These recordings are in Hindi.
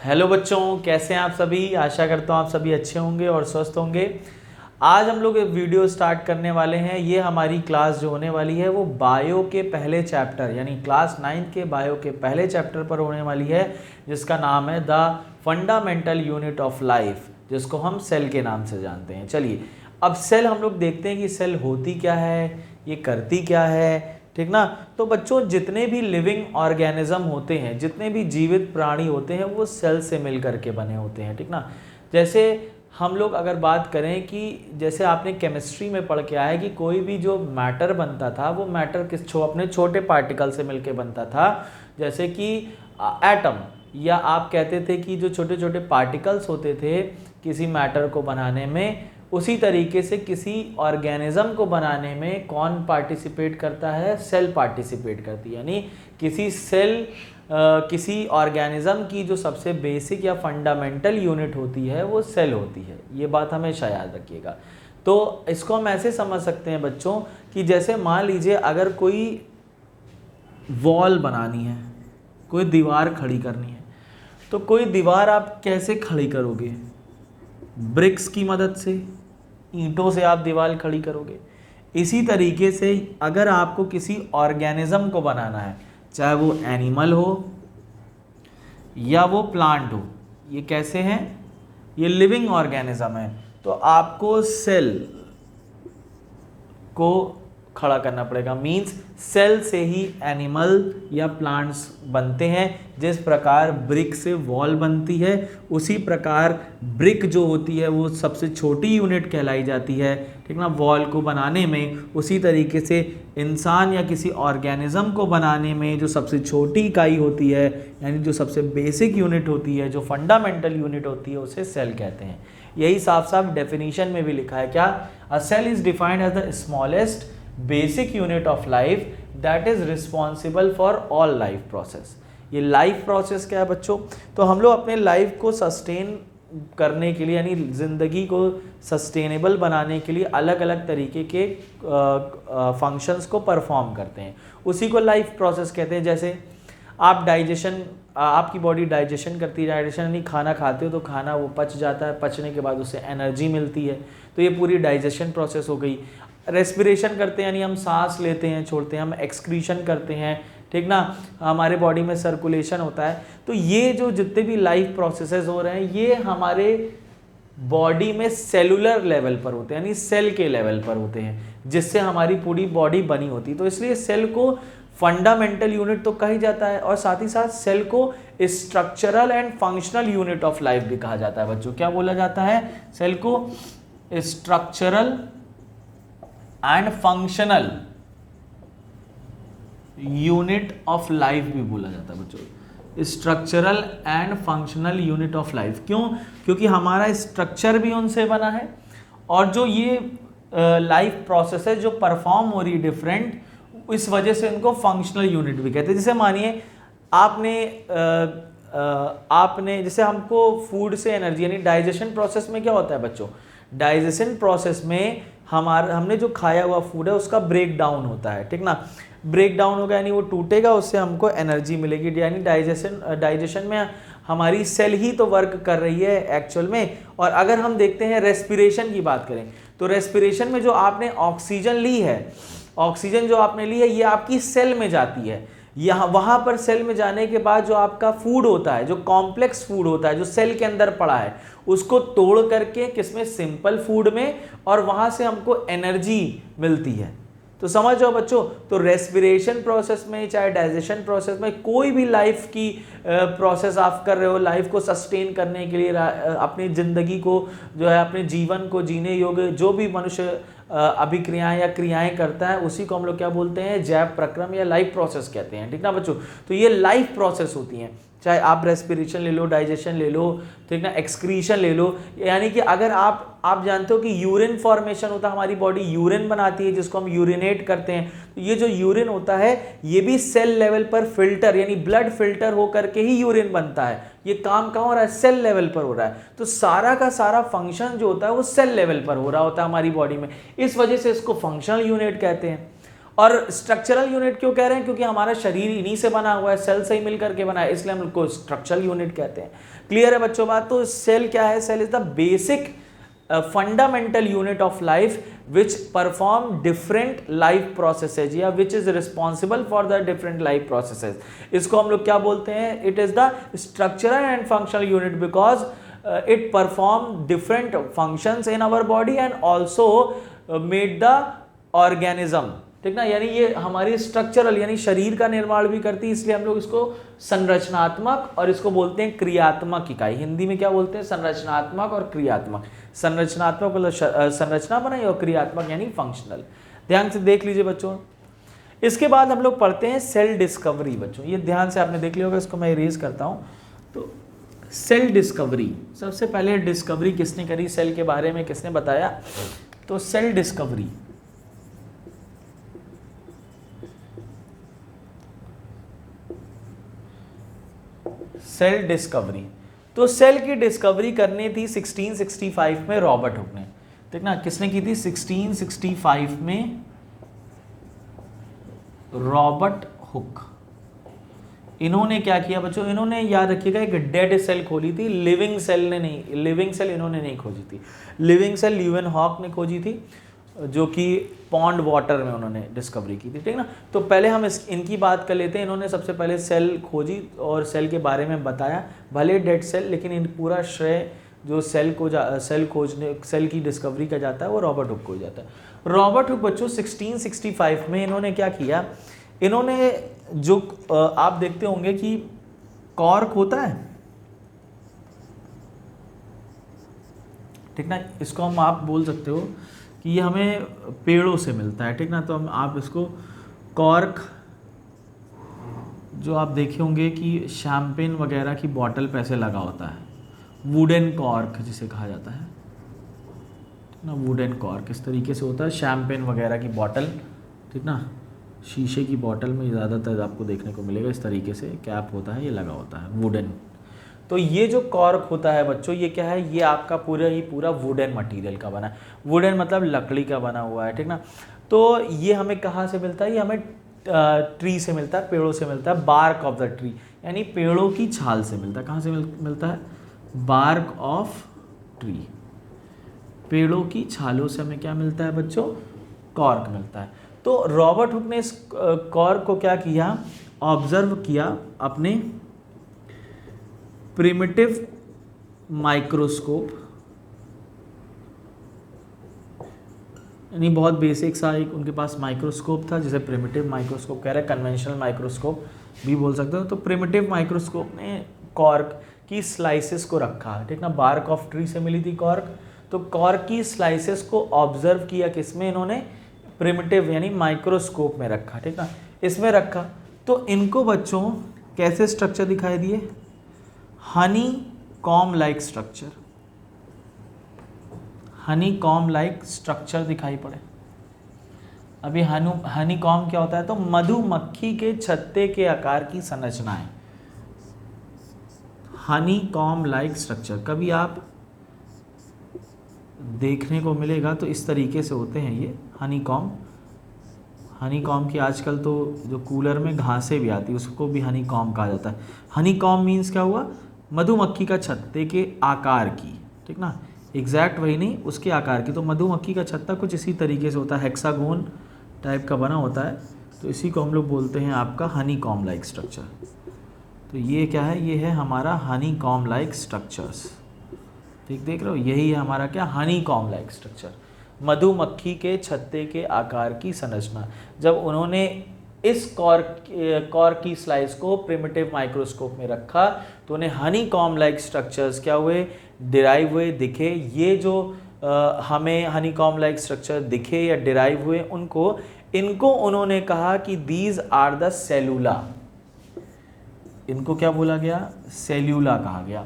हेलो बच्चों, कैसे हैं आप सभी। आशा करता हूँ आप सभी अच्छे होंगे और स्वस्थ होंगे। आज हम लोग एक वीडियो स्टार्ट करने वाले हैं। ये हमारी क्लास जो होने वाली है वो बायो के पहले चैप्टर यानी क्लास 9 के बायो के पहले चैप्टर पर होने वाली है, जिसका नाम है the fundamental unit of life, जिसको हम सेल के नाम से जानते हैं। चलिए अब सेल हम लोग देखते हैं कि सेल होती क्या है, ये करती क्या है, ठीक ना। तो बच्चों, जितने भी लिविंग ऑर्गेनिज्म होते हैं, जितने भी जीवित प्राणी होते हैं, वो सेल से मिल करके बने होते हैं, ठीक ना। जैसे हम लोग अगर बात करें कि जैसे आपने केमिस्ट्री में पढ़ के आया कि कोई भी जो मैटर बनता था वो मैटर अपने छोटे पार्टिकल से मिलके बनता था। जैसे कि एटम, या आप कहते थे कि जो छोटे छोटे पार्टिकल्स होते थे किसी मैटर को बनाने में, उसी तरीके से किसी ऑर्गेनिज्म को बनाने में कौन पार्टिसिपेट करता है? सेल पार्टिसिपेट करती है। यानी किसी सेल किसी ऑर्गेनिज्म की जो सबसे बेसिक या फंडामेंटल यूनिट होती है वो सेल होती है। ये बात हमेशा याद रखिएगा। तो इसको हम ऐसे समझ सकते हैं बच्चों कि जैसे मान लीजिए अगर कोई वॉल बनानी है, कोई दीवार खड़ी करनी है, तो कोई दीवार आप कैसे खड़ी करोगे? ब्रिक्स की मदद से, ईंटों से आप दीवार खड़ी करोगे। इसी तरीके से अगर आपको किसी ऑर्गेनिज्म को बनाना है, चाहे वो एनिमल हो या वो प्लांट हो, ये कैसे हैं? ये लिविंग ऑर्गेनिज्म है, तो आपको सेल को खड़ा करना पड़ेगा। मींस सेल से ही एनिमल या प्लांट्स बनते हैं। जिस प्रकार ब्रिक से वॉल बनती है, उसी प्रकार ब्रिक जो होती है वो सबसे छोटी यूनिट कहलाई जाती है, ठीक ना, वॉल को बनाने में। उसी तरीके से इंसान या किसी ऑर्गेनिज्म को बनाने में जो सबसे छोटी इकाई होती है, यानी जो सबसे बेसिक यूनिट होती है, जो फंडामेंटल यूनिट होती है, उसे सेल कहते हैं। यही साफ साफ डेफिनेशन में भी लिखा है। क्या? A cell is defined as the smallest basic unit of life that is responsible for all life process. ये लाइफ प्रोसेस क्या है बच्चों? तो हम लोग अपने लाइफ को सस्टेन करने के लिए, यानी ज़िंदगी को सस्टेनेबल बनाने के लिए अलग अलग तरीके के फंक्शंस को परफॉर्म करते हैं, उसी को लाइफ प्रोसेस कहते हैं। जैसे आप आपकी बॉडी डाइजेशन करती है। डाइजेशन यानी खाना खाते हो तो खाना वो पच जाता है, पचने के बाद उससे एनर्जी मिलती है, तो ये पूरी डाइजेशन प्रोसेस हो गई। रेस्पिरेशन करते हैं यानी हम सांस लेते हैं, छोड़ते हैं। हम एक्सक्रीशन करते हैं, ठीक ना, हमारे बॉडी में सर्कुलेशन होता है। तो ये जो जितने भी लाइफ प्रोसेसेस हो रहे हैं, ये हमारे बॉडी में सेलुलर लेवल पर होते हैं, यानी सेल के लेवल पर होते हैं, जिससे हमारी पूरी बॉडी बनी होती है। तो इसलिए सेल को फंडामेंटल यूनिट तो कहा ही जाता है, और साथ ही साथ सेल को structural and functional unit of life भी कहा जाता है। बच्चों, क्या बोला जाता है? सेल को structural and functional unit of life भी बोला जाता है बच्चों। Structural and functional unit of life क्यों? क्योंकि हमारा स्ट्रक्चर भी उनसे बना है, और जो ये लाइफ प्रोसेस है जो परफॉर्म हो रही है डिफरेंट, इस वजह से इनको फंक्शनल यूनिट भी कहते हैं। जैसे मानिए आपने जैसे हमको फूड से एनर्जी, यानी डाइजेशन प्रोसेस में क्या होता है बच्चों? डाइजेशन प्रोसेस में हमने जो खाया हुआ फूड है उसका ब्रेक डाउन होता है, ठीक ना। ब्रेक डाउन होगा यानी वो टूटेगा, उससे हमको एनर्जी मिलेगी। यानी डाइजेशन में हमारी सेल ही तो वर्क कर रही है एक्चुअल में। और अगर हम देखते हैं रेस्पिरेशन की बात करें, तो रेस्पिरेशन में जो आपने ऑक्सीजन ली है, ऑक्सीजन जो आपने ली है, ये आपकी सेल में जाती है। यहाँ वहाँ पर सेल में जाने के बाद जो आपका फूड होता है, जो कॉम्प्लेक्स फूड होता है, जो सेल के अंदर पड़ा है, उसको तोड़ करके किसमें? सिंपल फूड में, और वहाँ से हमको एनर्जी मिलती है। तो समझ जाओ बच्चों, तो रेस्पिरेशन प्रोसेस में चाहे डाइजेशन प्रोसेस में, कोई भी लाइफ की प्रोसेस आप कर रहे हो, लाइफ को सस्टेन करने के लिए, अपनी ज़िंदगी को जो है, अपने जीवन को जीने योग्य जो भी मनुष्य अभिक्रियाएं या क्रियाएं करता है, उसी को हम लोग क्या बोलते हैं? जैव प्रक्रम या लाइफ प्रोसेस कहते हैं, ठीक ना बच्चों। तो ये लाइफ प्रोसेस होती हैं, चाहे आप रेस्पिरेशन ले लो, डाइजेशन ले लो, ठीक ना, एक्सक्रीशन ले लो। यानी कि अगर आप जानते हो कि यूरिन फॉर्मेशन होता है, हमारी बॉडी यूरिन बनाती है जिसको हम यूरिनेट करते हैं। तो ये जो यूरिन होता है ये भी सेल लेवल पर फिल्टर, यानी ब्लड फिल्टर हो करके ही यूरिन बनता है। ये काम कहाँ हो रहा है? सेल लेवल पर हो रहा है। तो सारा का सारा फंक्शन जो होता है वो सेल लेवल पर हो रहा होता है हमारी बॉडी में, इस वजह से इसको फंक्शनल यूनिट कहते हैं। और स्ट्रक्चरल यूनिट क्यों कह रहे हैं? क्योंकि हमारा शरीर इन्हीं से बना हुआ है, सेल से ही मिलकर के बना है, इसलिए हम उनको स्ट्रक्चरल यूनिट कहते हैं। क्लियर है बच्चों बात? तो सेल क्या है? Cell is the basic fundamental unit of life which perform different life processes या which is responsible for the different life processes. इसको हम लोग क्या बोलते हैं? It is the structural and functional unit because it perform different functions in our body and also made the organism, ठीक ना। यानी ये हमारी स्ट्रक्चरल यानी शरीर का निर्माण भी करती है, इसलिए हम लोग इसको संरचनात्मक और इसको बोलते हैं क्रियात्मक इकाई। हिंदी में क्या बोलते हैं? संरचनात्मक और क्रियात्मक। संरचनात्मक मतलब संरचना बनाई और क्रियात्मक यानी फंक्शनल। ध्यान से देख लीजिए बच्चों। इसके बाद हम लोग पढ़ते हैं सेल डिस्कवरी। बच्चों ये ध्यान से आपने देख लिया होगा, इसको मैं इरेज करता हूँ। तो सेल डिस्कवरी, सबसे पहले डिस्कवरी किसने करी सेल के बारे में, किसने बताया? तो सेल डिस्कवरी तो सेल की डिस्कवरी करनी थी 1665 में रॉबर्ट हुक ने, ठीक ना। किसने की थी? 1665 में रॉबर्ट हुक। इन्होंने क्या किया बच्चों? इन्होंने याद रखिएगा एक डेड सेल खोली थी, लिविंग सेल ने नहीं, लिविंग सेल इन्होंने नहीं खोजी थी। लिविंग सेल ल्यूवेनहॉक ने खोजी थी, जो कि पॉन्ड वाटर में उन्होंने डिस्कवरी की थी, ठीक ना। तो पहले हम इनकी बात कर लेते हैं। इन्होंने सबसे पहले सेल खोजी और सेल के बारे में बताया, भले डेड सेल, लेकिन इन पूरा श्रेय जो सेल की डिस्कवरी का जाता है वो रॉबर्ट हुक को जाता है। रॉबर्ट हुक बच्चों 1665 में इन्होंने क्या किया? इन्होंने जो आप देखते होंगे कि कॉर्क होता है, ठीक ना, इसको हम आप बोल सकते हो कि ये हमें पेड़ों से मिलता है, ठीक ना। तो हम आप इसको कॉर्क, जो आप देखे होंगे कि शैम्पेन वगैरह की बॉटल पे ऐसे लगा होता है, वुडन कॉर्क जिसे कहा जाता है ना, वुडन कॉर्क इस तरीके से होता है। शैम्पेन वगैरह की बॉटल, ठीक ना, शीशे की बॉटल में ज़्यादातर आपको देखने को मिलेगा इस तरीके से कैप होता है, ये लगा होता है वुडन। तो ये जो कॉर्क होता है बच्चों, ये क्या है? ये आपका पूरा वुडन मटेरियल का बना है। वुडन मतलब लकड़ी का बना हुआ है, ठीक ना। तो ये हमें कहाँ से मिलता है? ये हमें ट्री से मिलता है, पेड़ों से मिलता है। बार्क ऑफ द ट्री यानी पेड़ों की छाल से मिलता है। कहाँ से मिलता है? बार्क ऑफ ट्री, पेड़ों की छालों से हमें क्या मिलता है बच्चों? कॉर्क मिलता है। तो रॉबर्ट हुक ने इस कॉर्क को क्या किया? ऑब्जर्व किया अपने प्रिमिटिव माइक्रोस्कोप, यानी बहुत बेसिक सा एक उनके पास माइक्रोस्कोप था जिसे प्रिमिटिव माइक्रोस्कोप कह रहे हैं, कन्वेंशनल माइक्रोस्कोप भी बोल सकते हो। तो प्रिमिटिव माइक्रोस्कोप ने कॉर्क की स्लाइसेस को रखा, ठीक ना। बार्क ऑफ ट्री से मिली थी कॉर्क, तो कॉर्क की स्लाइसेस को ऑब्जर्व किया किसमें? इन्होंने प्रिमिटिव यानी माइक्रोस्कोप में रखा, ठीक ना, इसमें रखा। तो इनको बच्चों कैसे स्ट्रक्चर दिखाई दिए? Honey com like structure, Honey com like structure दिखाई पड़े। अभी हनी कॉम क्या होता है? तो मधुमक्खी के छत्ते के आकार की संरचना है हनी कॉम लाइक स्ट्रक्चर। कभी आप देखने को मिलेगा तो इस तरीके से होते हैं ये हनी कॉम की आजकल तो जो कूलर में घासें भी आती है उसको भी हनी कॉम कहा जाता है। हनी कॉम मीन्स क्या हुआ? मधुमक्खी का छत्ते के आकार की, ठीक ना, एग्जैक्ट वही नहीं, उसके आकार की। तो मधुमक्खी का छत्ता कुछ इसी तरीके से होता है, हेक्सागोन टाइप का बना होता है, तो इसी को हम लोग बोलते हैं आपका हनी कॉम लाइक स्ट्रक्चर। तो ये क्या है? ये है हमारा हनी कॉम लाइक स्ट्रक्चर्स, ठीक देख रहे हो, यही है हमारा क्या? हनी कॉम लाइक स्ट्रक्चर, मधुमक्खी के छत्ते के आकार की संरचना। जब उन्होंने इस कॉर्क की स्लाइस को प्रिमिटिव माइक्रोस्कोप में रखा तो उन्हें हनी कॉम लाइक स्ट्रक्चर्स क्या हुए? डिराइव हुए, दिखे। ये जो हमें हनी कॉम लाइक स्ट्रक्चर दिखे या डिराइव हुए, इनको उन्होंने कहा कि दीज आर द सेलुला। इनको क्या बोला गया? सेल्यूला कहा गया।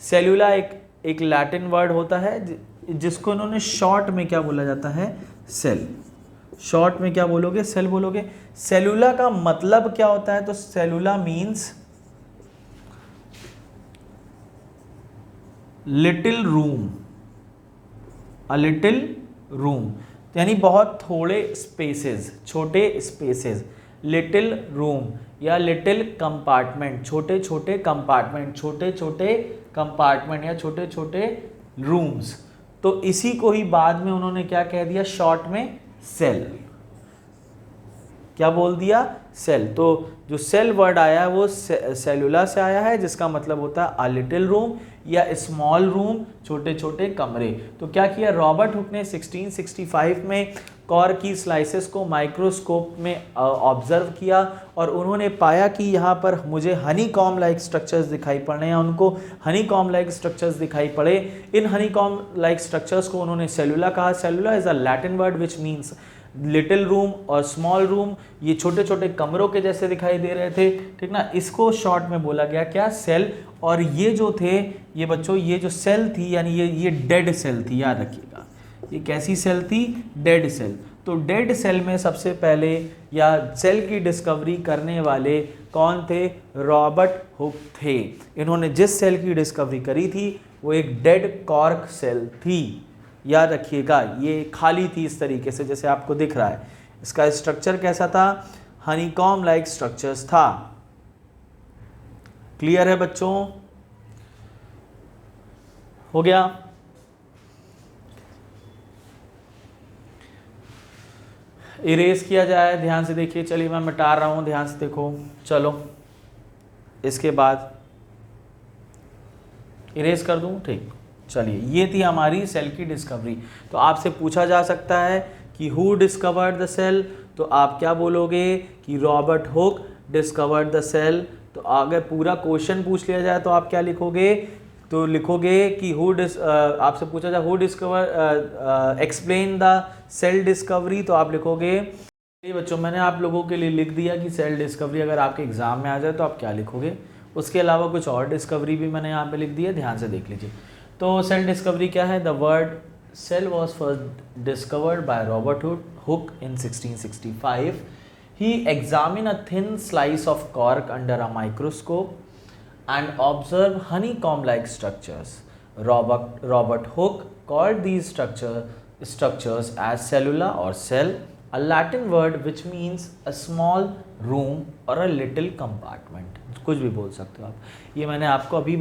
सेल्यूला एक लैटिन वर्ड होता है जिसको इन्होंने शॉर्ट में क्या बोला जाता है? सेल। शॉर्ट में क्या बोलोगे? सेल बोलोगे। सेलुला का मतलब क्या होता है? तो cellula means little room, a little room. यानी बहुत थोड़े स्पेसेस, छोटे स्पेसेस, लिटिल रूम या लिटिल कंपार्टमेंट, छोटे छोटे कंपार्टमेंट, छोटे छोटे कंपार्टमेंट या छोटे छोटे रूम्स। तो इसी को ही बाद में उन्होंने क्या कह दिया शॉर्ट में, सेल। क्या बोल दिया, सेल। तो जो सेल वर्ड आया है वो सेलुला से आया है, जिसका मतलब होता है अ लिटिल रूम या स्मॉल रूम, छोटे छोटे कमरे। तो क्या किया रॉबर्ट हुक ने 1665 में कॉर्क की स्लाइसेस को माइक्रोस्कोप में ऑब्जर्व किया और उन्होंने पाया कि यहाँ पर मुझे हनी कॉम लाइक स्ट्रक्चर्स दिखाई पड़ रहे हैं। उनको हनी कॉम लाइक स्ट्रक्चर्स दिखाई पड़े। इन हनी कॉम लाइक स्ट्रक्चर्स को उन्होंने सेलुला कहा। Cellula is a Latin word which means little room और स्मॉल रूम। ये छोटे छोटे कमरों के जैसे दिखाई दे रहे थे, ठीक ना। इसको शॉर्ट में बोला गया क्या, सेल। और ये जो थे ये बच्चों, ये जो सेल थी यानी ये डेड सेल थी, याद रखिएगा। ये कैसी सेल थी, डेड सेल। तो डेड सेल में सबसे पहले या सेल की डिस्कवरी करने वाले कौन थे, रॉबर्ट हुक थे। इन्होंने जिस सेल की डिस्कवरी करी थी वो एक डेड कॉर्क सेल थी, याद रखिएगा। ये खाली थी इस तरीके से जैसे आपको दिख रहा है। इसका स्ट्रक्चर कैसा था, हनीकॉम लाइक स्ट्रक्चर्स था। क्लियर है बच्चों, हो गया। इरेज किया जाए, ध्यान से देखिए। चलिए मैं मिटा रहा हूं, ध्यान से देखो। चलो इसके बाद इरेज कर दूं, ठीक। चलिए ये थी हमारी सेल की डिस्कवरी। तो आपसे पूछा जा सकता है कि हु डिस्कवर्ड द सेल, तो आप क्या बोलोगे कि Robert Hooke discovered the cell. तो अगर पूरा क्वेश्चन पूछ लिया जाए तो आप क्या लिखोगे, तो लिखोगे कि आपसे पूछा जाए who discover explain the cell discovery, तो आप लिखोगे। ये बच्चों मैंने आप लोगों के लिए लिख दिया कि सेल डिस्कवरी अगर आपके एग्जाम में आ जाए तो आप क्या लिखोगे। उसके अलावा कुछ और डिस्कवरी भी मैंने यहाँ पे लिख दी है, ध्यान से देख लीजिए। तो सेल डिस्कवरी क्या है, the word cell was first discovered by Robert Hooke in 1665. He examined a thin slice of cork under a microscope and observed honeycomb-like structures. Robert Hooke called these structures as cellula or cell, a Latin word which means a small room or a little compartment. कुछ भी बोल सकते हो आप। ये मैंने आपको अभी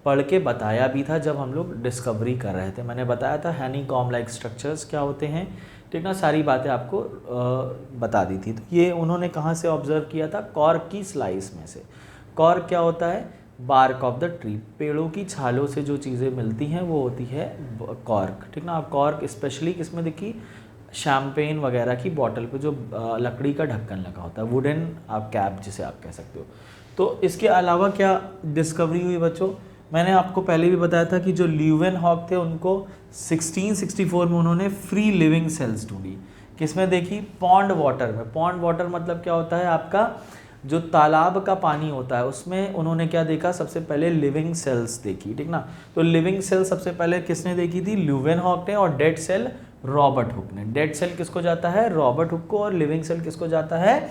पढ़ के बताया भी था जब हम लोग डिस्कवरी कर रहे थे। मैंने बताया था हनीकॉम्ब लाइक स्ट्रक्चर्स क्या होते हैं, ठीक ना। सारी बातें आपको बता दी थी। तो ये उन्होंने कहाँ से ऑब्जर्व किया था, कॉर्क की स्लाइस में से। कॉर्क क्या होता है, बार्क ऑफ द ट्री, पेड़ों की छालों से जो चीज़ें मिलती हैं वो होती है कॉर्क, ठीक ना। अब कॉर्क स्पेशली किसमें दिखी, शैम्पेन वगैरह की बॉटल पे जो लकड़ी का ढक्कन लगा होता है, वुडन आप कैप जिसे आप कह सकते हो। तो इसके अलावा क्या डिस्कवरी हुई बच्चों, मैंने आपको पहले भी बताया था कि जो ल्यूवेनहॉक थे उनको 1664 में उन्होंने फ्री लिविंग सेल्स ढूंढी। किसमें देखी, पॉन्ड वाटर में। पॉन्ड वाटर मतलब क्या होता है, आपका जो तालाब का पानी होता है उसमें उन्होंने क्या देखा, सबसे पहले लिविंग सेल्स देखी, ठीक ना। तो लिविंग सेल सबसे पहले किसने देखी थी, ल्यूवेनहॉक ने, और डेड सेल रॉबर्ट हुक ने। डेड सेल किसको जाता है, रॉबर्ट हुक को, और लिविंग सेल किसको जाता है,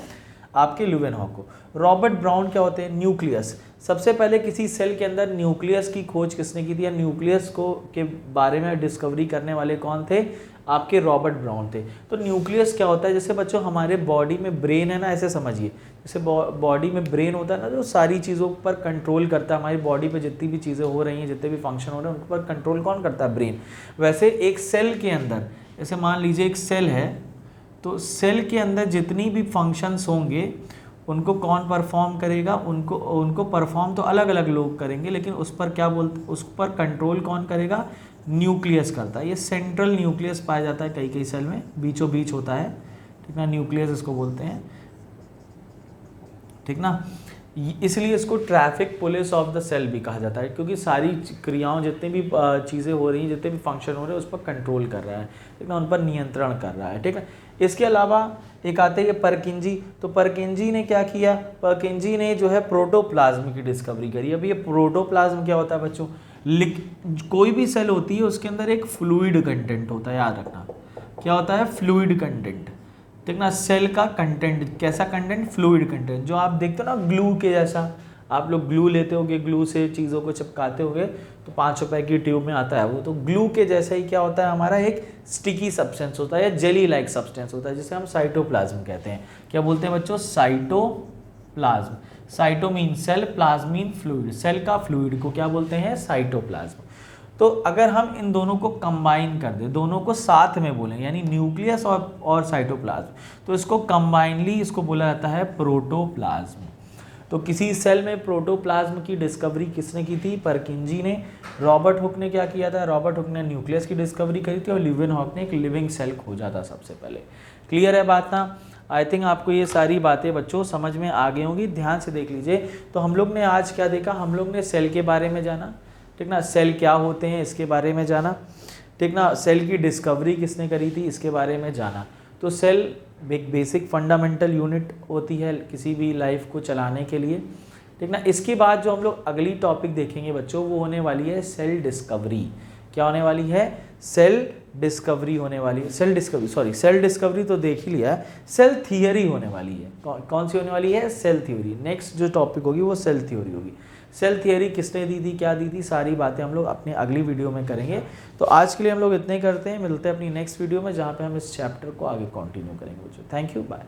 आपके ल्यूवेनहॉक को। रॉबर्ट ब्राउन क्या होते हैं, न्यूक्लियस। सबसे पहले किसी सेल के अंदर न्यूक्लियस की खोज किसने की थी, या न्यूक्लियस को के बारे में डिस्कवरी करने वाले कौन थे, आपके रॉबर्ट ब्राउन थे। तो न्यूक्लियस क्या होता है, जैसे बच्चों हमारे बॉडी में ब्रेन है ना, ऐसे समझिए जैसे बॉडी में ब्रेन होता है ना, जो सारी चीज़ों पर कंट्रोल करता है। हमारी बॉडी पे जितनी भी चीज़ें हो रही हैं, जितने भी फंक्शन हो रहे हैं, उन पर कंट्रोल कौन करता है, ब्रेन। वैसे एक सेल के अंदर, जैसे मान लीजिए एक सेल है, तो सेल के अंदर जितनी भी फंक्शंस होंगे उनको कौन परफॉर्म करेगा, उनको परफॉर्म तो अलग अलग लोग करेंगे, लेकिन उस पर क्या बोलते, उस पर कंट्रोल कौन करेगा, न्यूक्लियस करता है। ये सेंट्रल न्यूक्लियस पाया जाता है कई सेल में, बीचों बीच होता है, ठीक ना, न्यूक्लियस इसको बोलते हैं, ठीक ना। इसलिए इसको traffic police of the cell भी कहा जाता है, क्योंकि सारी क्रियाओं, जितनी भी चीज़ें हो रही हैं, जितने भी फंक्शन हो रहे हैं, उस पर कंट्रोल कर रहा है, ठीक ना, उन पर नियंत्रण कर रहा है, ठीक है। इसके अलावा एक आते हैं परकिंजी। तो परकिंजी ने क्या किया, परकिंजी ने जो है प्रोटोप्लाज्म की डिस्कवरी करी। अब ये प्रोटोप्लाज्म क्या होता है बच्चों, कोई भी सेल होती है उसके अंदर एक फ्लूइड कंटेंट होता है, याद रखना क्या होता है, फ्लूइड कंटेंट, ठीक ना। सेल का कंटेंट कैसा कंटेंट, फ्लूइड कंटेंट, जो आप देखते हो ना ग्लू के जैसा, आप लोग ग्लू लेते होगे, ग्लू से चीज़ों को चिपकाते होगे, तो 5 रुपए की ट्यूब में आता है वो। तो ग्लू के जैसा ही क्या होता है, हमारा एक स्टिकी सब्सटेंस होता है या जेली लाइक सब्सटेंस होता है, जिसे हम साइटोप्लाज्म कहते हैं। क्या बोलते हैं बच्चों? Cytoplasm. Cyto mean cell, plasm mean fluid, cell का फ्लूइड को क्या बोलते हैं? साइटोप्लाज्म। तो अगर हम इन दोनों को कंबाइन कर दें, दोनों को साथ में बोलें, यानी न्यूक्लियस और साइटोप्लाज्म, तो इसको कंबाइनली इसको बोला जाता है प्रोटोप्लाज्म। तो किसी सेल में प्रोटोप्लाज्म की डिस्कवरी किसने की थी? परकिंजी ने। रॉबर्ट हुक ने क्या किया था? रॉबर्ट हुक ने न्यूक्लियस की डिस्कवरी करी थी और लीवेनहॉक ने एक लिविंग सेल खोजा था सबसे पहले। क्लियर है बात ना? आई थिंक आपको ये सारी बातें बच्चों समझ में आ गई होंगी, ध्यान से देख लीजिए। तो हम लोग ने आज क्या देखा? हम लोग ने सेल के बारे में जाना, ठीक ना, सेल क्या होते हैं इसके बारे में जाना, ठीक ना, सेल की डिस्कवरी किसने करी थी इसके बारे में जाना। तो सेल एक बेसिक फंडामेंटल यूनिट होती है किसी भी लाइफ को चलाने के लिए, ठीक ना। इसके बाद जो हम लोग अगली टॉपिक देखेंगे बच्चों, वो होने वाली है सेल डिस्कवरी। क्या होने वाली है? सेल डिस्कवरी होने वाली है। सेल डिस्कवरी तो देख ही लिया है, सेल थियरी होने वाली है। कौन सी होने वाली है? Cell theory. नेक्स्ट जो टॉपिक होगी वो सेल थ्योरी होगी। सेल थियरी किसने दी थी, क्या दी थी, सारी बातें हम लोग अपने अगली वीडियो में करेंगे। तो आज के लिए हम लोग इतने करते हैं, मिलते हैं अपनी नेक्स्ट वीडियो में, जहाँ पे हम इस चैप्टर को आगे कंटिन्यू करेंगे बच्चों। Thank you, bye.